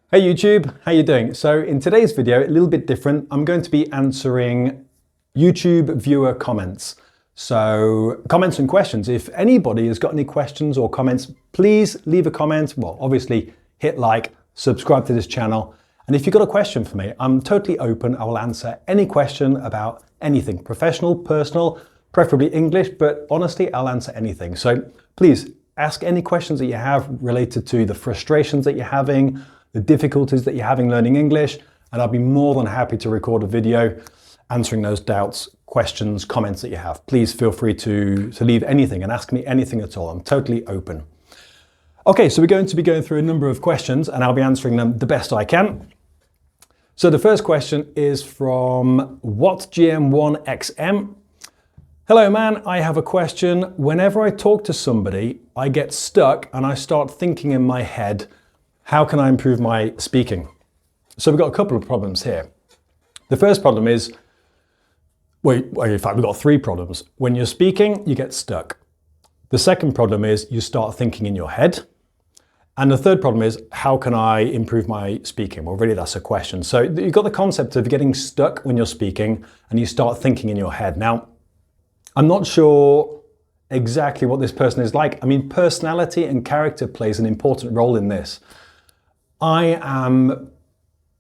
Hey YouTube, how you doing? So in today's video, a little bit different. I'm going to be answering YouTube viewer comments. So comments and questions. If anybody has got any questions or comments, please leave a comment. Well, obviously hit like, subscribe to this channel. And if you've got a question for me, I'm totally open. I will answer any question about anything, professional, personal, preferably English, but honestly, I'll answer anything. So please ask any questions that you have related to the frustrations that you're having, the difficulties that you're having learning English, and I'll be more than happy to record a video answering those doubts, questions, comments that you have. Please feel free to leave anything and ask me anything at all. I'm totally open. Okay, so we're going to be going through a number of questions and I'll be answering them the best I can. So the first question is from WhatGM1XM. Hello man, I have a question. Whenever I talk to somebody, I get stuck and I start thinking in my head, how can I improve my speaking? So we've got a couple of problems here. The first problem is, well, in fact, we've got three problems. When you're speaking, you get stuck. The second problem is you start thinking in your head. And the third problem is, how can I improve my speaking? Well, really, that's a question. So you've got the concept of getting stuck when you're speaking and you start thinking in your head. Now, I'm not sure exactly what this person is like. I mean, personality and character plays an important role in this. I am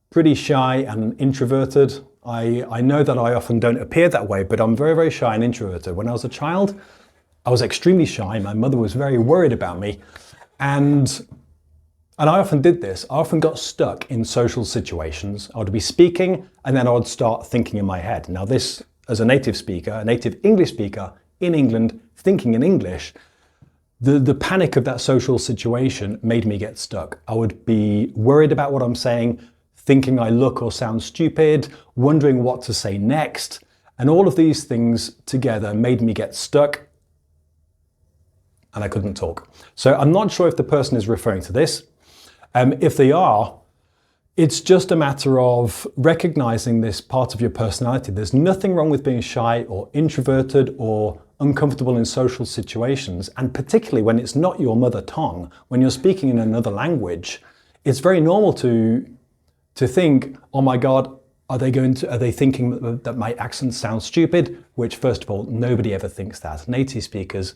pretty shy and introverted. I know that I often don't appear that way, but I'm very, very shy and introverted. When I was a child, I was extremely shy. My mother was very worried about me. And I often did this. I often got stuck in social situations. I would be speaking and then I would start thinking in my head. Now this, as a native speaker, a native English speaker in England, thinking in English, the panic of that social situation made me get stuck. I would be worried about what I'm saying, thinking I look or sound stupid, wondering what to say next. And all of these things together made me get stuck and I couldn't talk. So I'm not sure if the person is referring to this. If they are, it's just a matter of recognizing this part of your personality. There's nothing wrong with being shy or introverted or uncomfortable in social situations, and particularly when it's not your mother tongue, when you're speaking in another language, it's very normal to think, oh my God, are they thinking that my accent sounds stupid? Which, first of all, nobody ever thinks that. Native speakers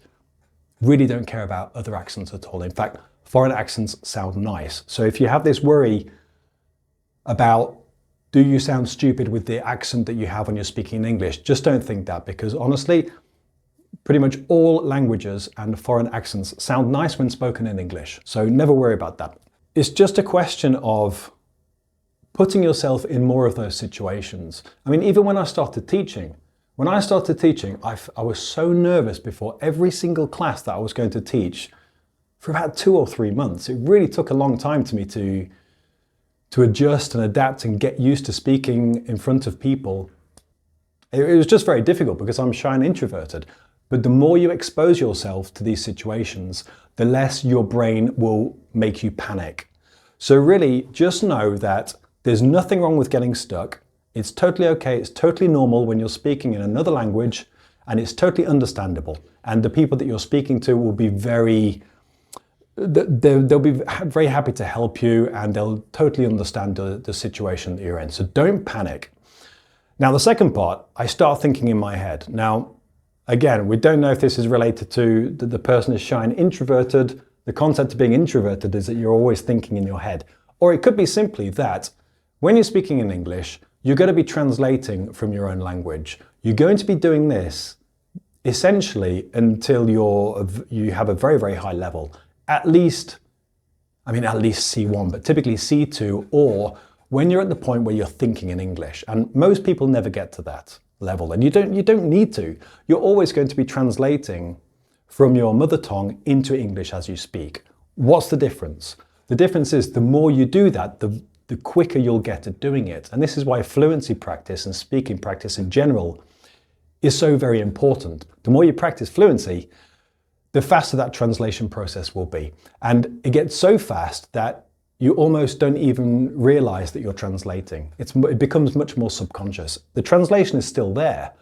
really don't care about other accents at all. In fact, foreign accents sound nice. So if you have this worry about, do you sound stupid with the accent that you have when you're speaking in English? Just don't think that, because honestly, pretty much all languages and foreign accents sound nice when spoken in English. So never worry about that. It's just a question of putting yourself in more of those situations. I mean, even when I started teaching, I was so nervous before every single class that I was going to teach for about 2 or 3 months. It really took a long time to me to adjust and adapt and get used to speaking in front of people. It was just very difficult because I'm shy and introverted. But the more you expose yourself to these situations, the less your brain will make you panic. So really, just know that there's nothing wrong with getting stuck. It's totally okay. It's totally normal when you're speaking in another language, and it's totally understandable. And the people that you're speaking to will be they'll be very happy to help you, and they'll totally understand the situation that you're in. So don't panic. Now, the second part, I start thinking in my head. Now, again, we don't know if this is related to the person is shy and introverted. The concept of being introverted is that you're always thinking in your head. Or it could be simply that when you're speaking in English, you're going to be translating from your own language. You're going to be doing this essentially until you have a very, very high level. At least C1, but typically C2, or when you're at the point where you're thinking in English. And most people never get to that level, and you don't need to. You're always going to be translating from your mother tongue into English as you speak. What's the difference? The difference is the more you do that, the quicker you'll get at doing it. And this is why fluency practice and speaking practice in general is so very important. The more you practice fluency, the faster that translation process will be. And it gets so fast that you almost don't even realize that you're translating. It becomes much more subconscious. The translation is still there,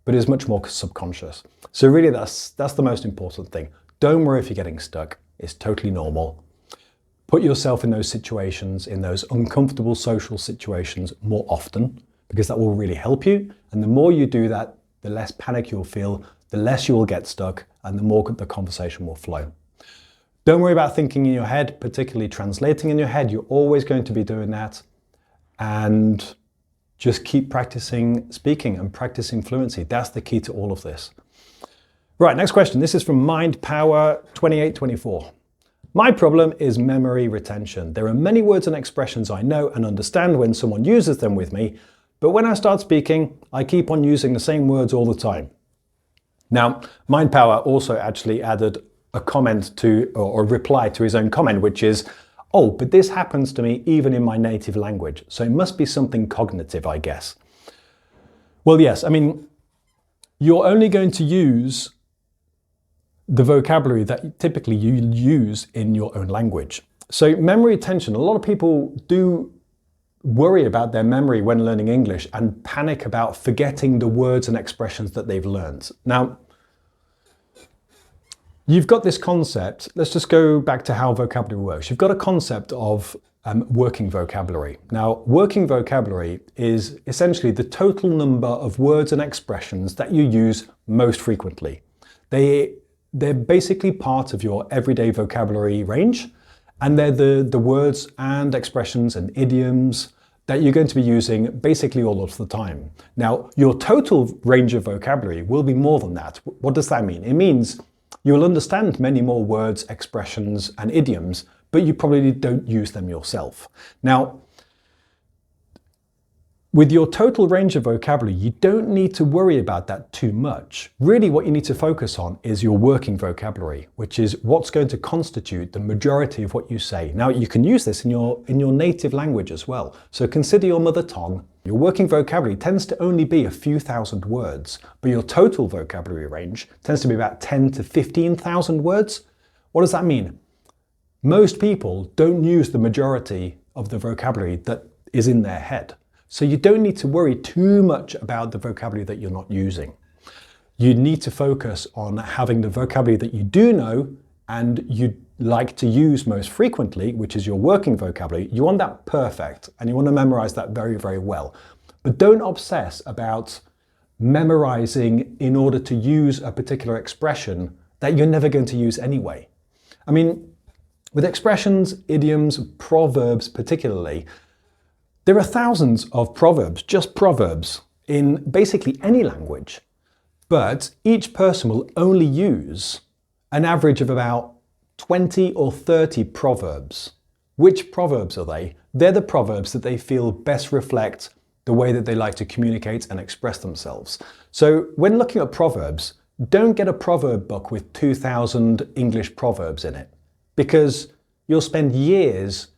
but it's much more subconscious. So really that's the most important thing. Don't worry if you're getting stuck. It's totally normal. Put yourself in those situations, in those uncomfortable social situations more often, because that will really help you. And the more you do that, the less panic you'll feel, the less you will get stuck, and the more the conversation will flow. Don't worry about thinking in your head, particularly translating in your head. You're always going to be doing that. And just keep practicing speaking and practicing fluency. That's the key to all of this. Right, next question. This is from MindPower2824. My problem is memory retention. There are many words and expressions I know and understand when someone uses them with me, but when I start speaking, I keep on using the same words all the time. Now, MindPower also actually added a comment to, or a reply to his own comment, which is, oh, but this happens to me even in my native language. So it must be something cognitive, I guess. Well, yes, I mean, you're only going to use the vocabulary that typically you use in your own language. So memory retention, a lot of people do worry about their memory when learning English and panic about forgetting the words and expressions that they've learned. Now, you've got this concept. Let's just go back to how vocabulary works. You've got a concept of working vocabulary. Now, working vocabulary is essentially the total number of words and expressions that you use most frequently. They're basically part of your everyday vocabulary range, and they're the words and expressions and idioms that you're going to be using basically all of the time. Now, your total range of vocabulary will be more than that. What does that mean? It means you will understand many more words, expressions, and idioms, but you probably don't use them yourself. Now, with your total range of vocabulary, you don't need to worry about that too much. Really, what you need to focus on is your working vocabulary, which is what's going to constitute the majority of what you say. Now, you can use this in your native language as well. So consider your mother tongue. Your working vocabulary tends to only be a few thousand words, but your total vocabulary range tends to be about 10 to 15,000 words. What does that mean? Most people don't use the majority of the vocabulary that is in their head. So you don't need to worry too much about the vocabulary that you're not using. You need to focus on having the vocabulary that you do know and you like to use most frequently, which is your working vocabulary. You want that perfect and you want to memorize that very, very well. But don't obsess about memorizing in order to use a particular expression that you're never going to use anyway. I mean, with expressions, idioms, proverbs particularly, there are thousands of proverbs, just proverbs, in basically any language, but each person will only use an average of about 20 or 30 proverbs. Which proverbs are they? They're the proverbs that they feel best reflect the way that they like to communicate and express themselves. So when looking at proverbs, don't get a proverb book with 2,000 English proverbs in it, because you'll spend years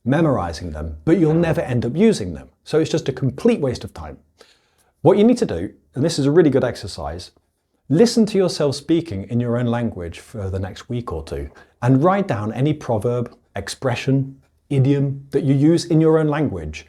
memorizing them, but you'll never end up using them. So it's just a complete waste of time. What you need to do, and this is a really good exercise, listen to yourself speaking in your own language for the next week or two and write down any proverb, expression, idiom that you use in your own language.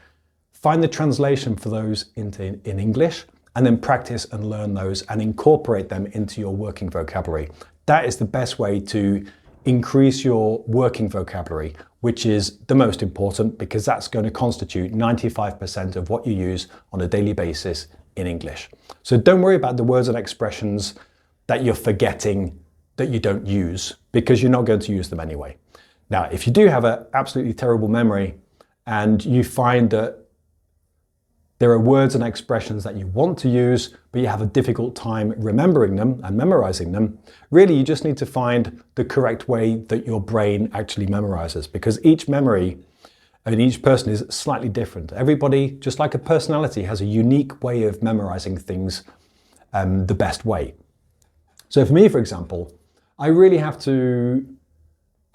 Find the translation for those in English and then practice and learn those and incorporate them into your working vocabulary. That is the best way to increase your working vocabulary, which is the most important because that's going to constitute 95% of what you use on a daily basis in English. So don't worry about the words and expressions that you're forgetting that you don't use, because you're not going to use them anyway. Now, if you do have an absolutely terrible memory and you find that there are words and expressions that you want to use, but you have a difficult time remembering them and memorizing them, really you just need to find the correct way that your brain actually memorizes, because each memory and each person is slightly different. Everybody, just like a personality, has a unique way of memorizing things the best way. So for me, for example, I really have to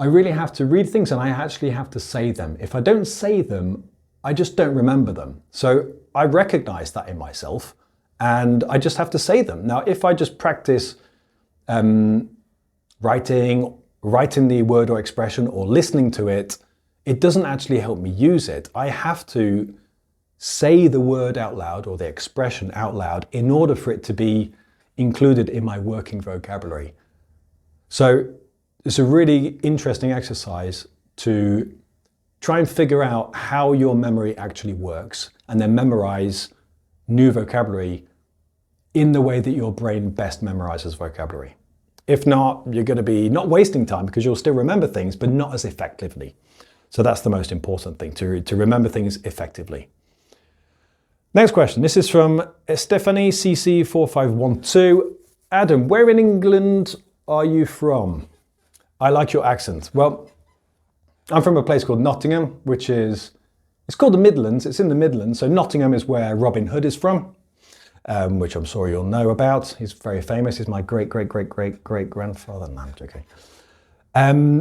read things and I actually have to say them. If I don't say them, I just don't remember them. So I recognize that in myself and I just have to say them. Now, if I just practice writing the word or expression or listening to it, it doesn't actually help me use it. I have to say the word out loud or the expression out loud in order for it to be included in my working vocabulary. So it's a really interesting exercise to try and figure out how your memory actually works and then memorize new vocabulary in the way that your brain best memorizes vocabulary. If not, you're going to be not wasting time because you'll still remember things, but not as effectively. So that's the most important thing, to remember things effectively. Next question. This is from Stephanie CC4512. Adam, where in England are you from? I like your accent. Well, I'm from a place called Nottingham, which is, it's called the Midlands. It's in the Midlands. So Nottingham is where Robin Hood is from, which I'm sure you'll know about. He's very famous. He's my great-great-great-great-great-grandfather. No, I'm joking.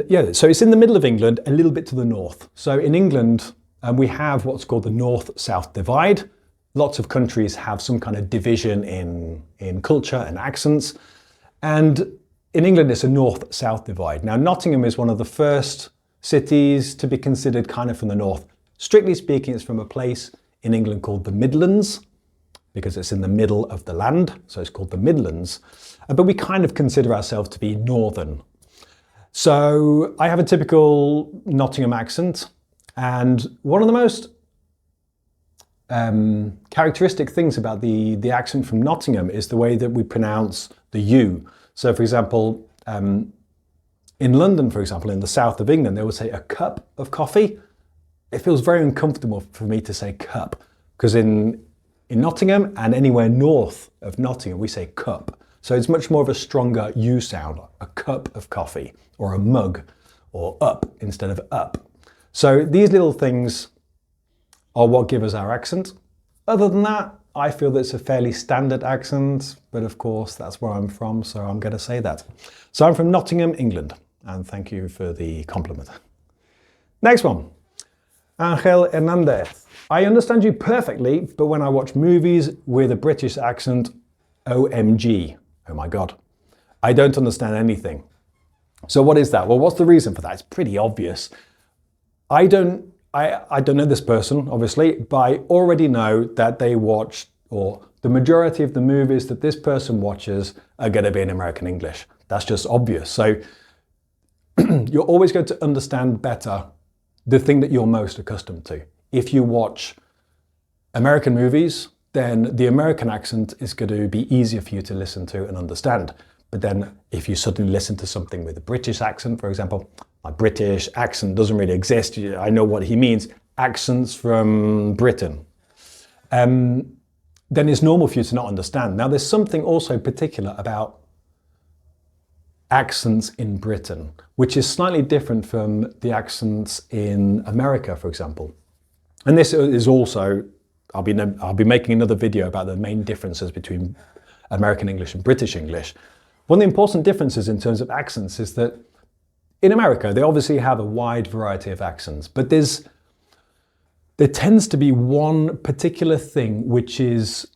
Yeah, so it's in the middle of England, a little bit to the north. So in England, we have what's called the North-South divide. Lots of countries have some kind of division in culture and accents. And in England, it's a North-South divide. Now, Nottingham is one of the first cities to be considered kind of from the north. Strictly speaking, it's from a place in England called the Midlands, because it's in the middle of the land, so it's called the Midlands. But we kind of consider ourselves to be northern. So I have a typical Nottingham accent, and one of the most characteristic things about the accent from Nottingham is the way that we pronounce the U. So for example, in London, for example, in the south of England, they would say a cup of coffee. It feels very uncomfortable for me to say cup, because in Nottingham and anywhere north of Nottingham, we say cup. So it's much more of a stronger U sound, a cup of coffee, or a mug, or up instead of up. So these little things are what give us our accent. Other than that, I feel that it's a fairly standard accent, but of course that's where I'm from, so I'm going to say that. So I'm from Nottingham, England, and thank you for the compliment. Next one. Angel Hernandez. I understand you perfectly, but when I watch movies with a British accent, OMG, oh my God, I don't understand anything. So what is that? Well, what's the reason for that? It's pretty obvious. I don't know this person, obviously, but I already know that they watch, or the majority of the movies that this person watches are going to be in American English. That's just obvious. So you're always going to understand better the thing that you're most accustomed to. If you watch American movies, then the American accent is going to be easier for you to listen to and understand. But then if you suddenly listen to something with a British accent, for example, my British accent doesn't really exist. I know what he means. Accents from Britain. Then it's normal for you to not understand. Now, there's something also particular about accents in Britain, which is slightly different from the accents in America, for example. And this is also, I'll be making another video about the main differences between American English and British English. One of the important differences in terms of accents is that in America, they obviously have a wide variety of accents, but there tends to be one particular thing which is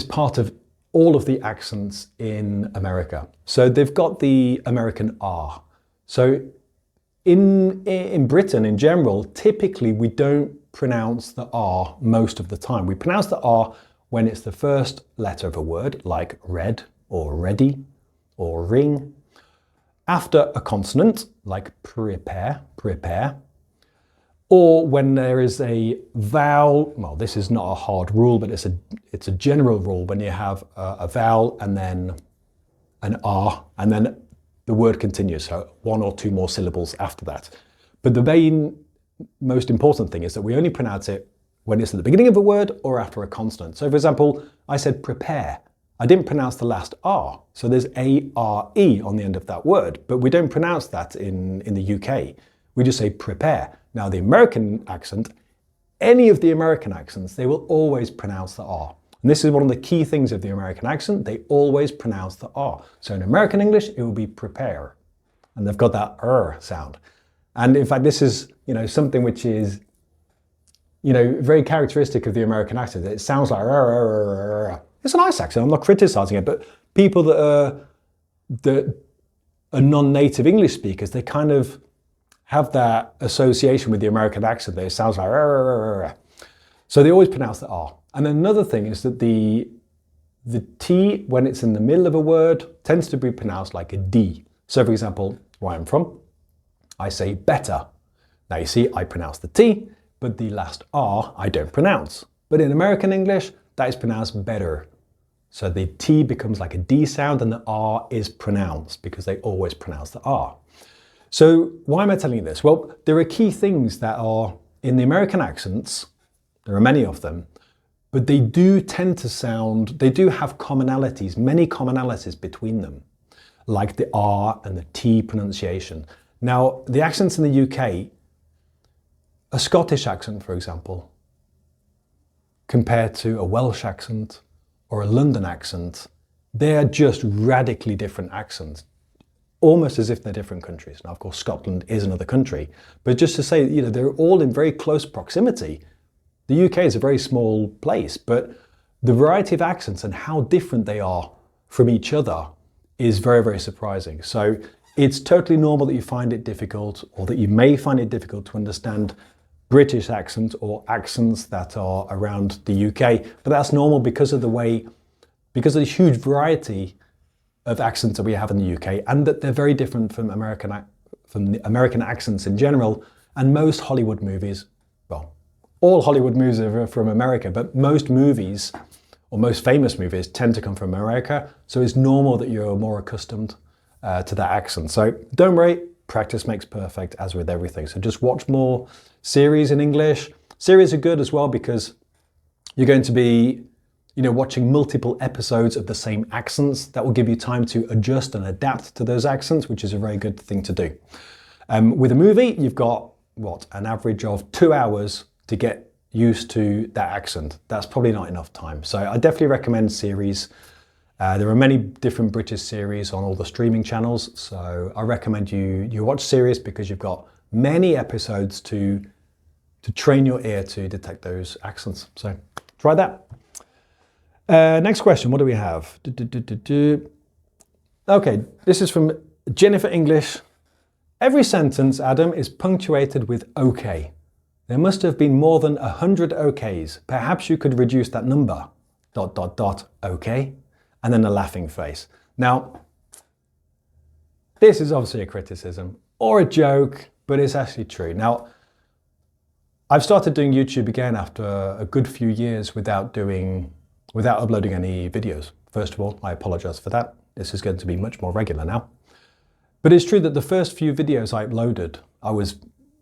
part of all of the accents in America. So they've got the American R. So in Britain, in general, typically we don't pronounce the R most of the time. We pronounce the R when it's the first letter of a word, like red or ready or ring, after a consonant, like prepare, or when there is a vowel. Well, this is not a hard rule, but it's a general rule when you have a vowel and then an R, and then the word continues, so one or two more syllables after that. But the most important thing is that we only pronounce it when it's at the beginning of a word or after a consonant. So for example, I said prepare. I didn't pronounce the last R, so there's A-R-E on the end of that word, but we don't pronounce that in the UK. We just say prepare. Now the American accent, any of the American accents, they will always pronounce the R. And this is one of the key things of the American accent, they always pronounce the R. So in American English, it will be prepare. And they've got that R sound. And in fact, this is, something which is, very characteristic of the American accent. It sounds like it's a nice accent. I'm not criticizing it, but people that are non-native English speakers, they kind of have that association with the American accent that it sounds like so they always pronounce the R. And then another thing is that the T, when it's in the middle of a word, tends to be pronounced like a D. So for example, where I'm from, I say better. Now you see, I pronounce the T, but the last R I don't pronounce. But in American English, that is pronounced better. So the T becomes like a D sound and the R is pronounced because they always pronounce the R. So why am I telling you this? Well, there are key things that are in the American accents. There are many of them, but they do tend to sound, they do have commonalities, many commonalities between them, like the R and the T pronunciation. Now, the accents in the UK, a Scottish accent, for example, compared to a Welsh accent or a London accent, they are just radically different accents, almost as if they're different countries. Now, of course, Scotland is another country, but just to say, they're all in very close proximity. The UK is a very small place, but the variety of accents and how different they are from each other is very, very surprising. So it's totally normal that you find it difficult, or that you may find it difficult to understand British accents or accents that are around the UK, but that's normal because of the huge variety of accents that we have in the UK, and that they're very different from the American accents in general. And most Hollywood movies, well, all Hollywood movies are from America, but most movies, or most famous movies, tend to come from America. So it's normal that you're more accustomed to that accent. So don't worry, practice makes perfect, as with everything. So just watch more series in English. Series are good as well because you're going to be watching multiple episodes of the same accents. That will give you time to adjust and adapt to those accents, which is a very good thing to do. With a movie, you've got, an average of 2 hours to get used to that accent. That's probably not enough time. So I definitely recommend series. There are many different British series on all the streaming channels. So I recommend you watch series because you've got many episodes to train your ear to detect those accents. So try that. Next question, what do we have? Okay, this is from Jennifer English. Every sentence, Adam, is punctuated with OK. There must have been more than 100 OKs. Perhaps you could reduce that number, ... OK, and then a laughing face. Now, this is obviously a criticism or a joke, but it's actually true. Now, I've started doing YouTube again after a good few years without uploading any videos. First of all, I apologize for that. This is going to be much more regular now. But it's true that the first few videos I uploaded,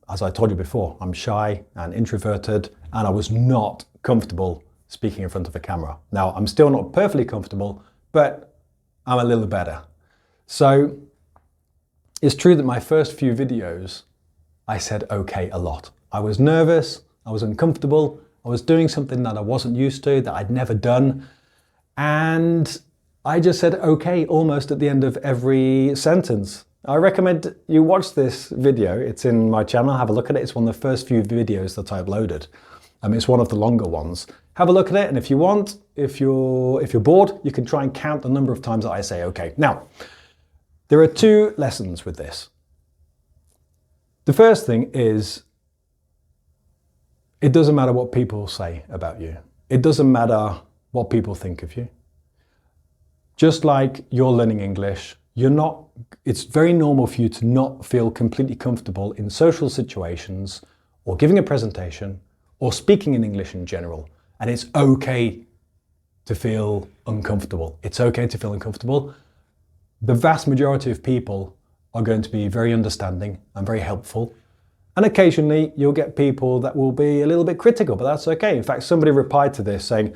as I told you before, I'm shy and introverted, and I was not comfortable speaking in front of a camera. Now, I'm still not perfectly comfortable, but I'm a little better. So it's true that my first few videos, I said okay a lot. I was nervous, I was uncomfortable, I was doing something that I wasn't used to, that I'd never done, and I just said okay almost at the end of every sentence. I recommend you watch this video. It's in my channel. Have a look at it. It's one of the first few videos that I uploaded. It's one of the longer ones. Have a look at it, and if you want, if you're bored, you can try and count the number of times that I say okay. Now, there are two lessons with this. The first thing is, it doesn't matter what people say about you. It doesn't matter what people think of you. Just like you're learning English, it's very normal for you to not feel completely comfortable in social situations or giving a presentation or speaking in English in general. And it's okay to feel uncomfortable. It's okay to feel uncomfortable. The vast majority of people are going to be very understanding and very helpful. And occasionally you'll get people that will be a little bit critical, but that's okay. In fact, somebody replied to this saying,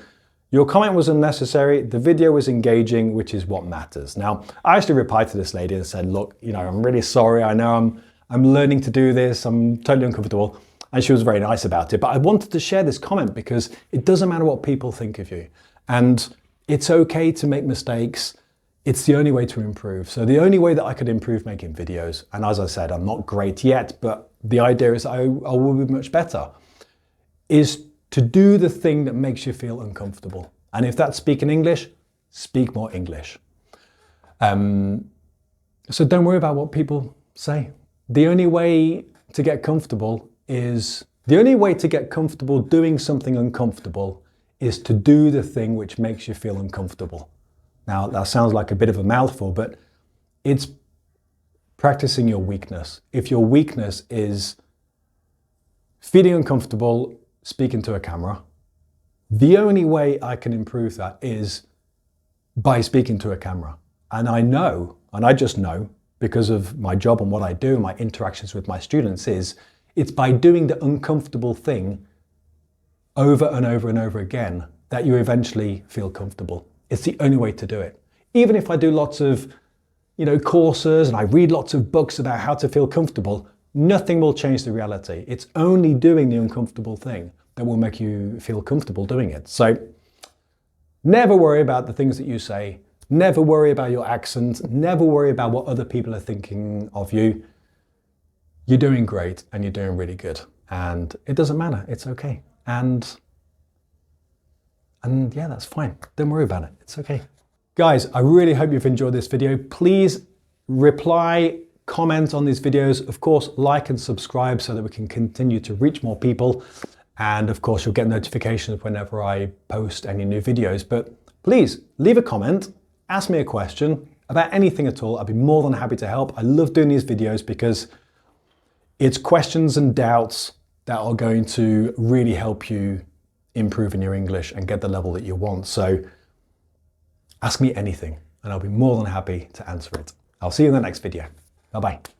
your comment was unnecessary, the video was engaging, which is what matters. Now, I actually replied to this lady and said, look, I'm really sorry. I know I'm learning to do this. I'm totally uncomfortable. And she was very nice about it. But I wanted to share this comment because it doesn't matter what people think of you. And it's okay to make mistakes. It's the only way to improve. So the only way that I could improve making videos, and as I said, I'm not great yet, but the idea is I will be much better, is to do the thing that makes you feel uncomfortable. And if that's speaking English, speak more English. So don't worry about what people say. The only way to get comfortable doing something uncomfortable is to do the thing which makes you feel uncomfortable. Now, that sounds like a bit of a mouthful, but it's practicing your weakness. If your weakness is feeling uncomfortable speaking to a camera, the only way I can improve that is by speaking to a camera. And I know, and I just know, because of my job and what I do, my interactions with my students, it's by doing the uncomfortable thing over and over and over again that you eventually feel comfortable. It's the only way to do it. Even if I do lots of, courses and I read lots of books about how to feel comfortable, nothing will change the reality. It's only doing the uncomfortable thing that will make you feel comfortable doing it. So never worry about the things that you say. Never worry about your accent. Never worry about what other people are thinking of you. You're doing great and you're doing really good. And it doesn't matter. It's okay. And yeah, that's fine. Don't worry about it. It's okay. Guys, I really hope you've enjoyed this video. Please reply, comment on these videos. Of course, like and subscribe so that we can continue to reach more people. And of course, you'll get notifications whenever I post any new videos. But please leave a comment, ask me a question about anything at all. I'd be more than happy to help. I love doing these videos because it's questions and doubts that are going to really help you improve in your English and get the level that you want. So ask me anything and I'll be more than happy to answer it. I'll see you in the next video. Bye-bye.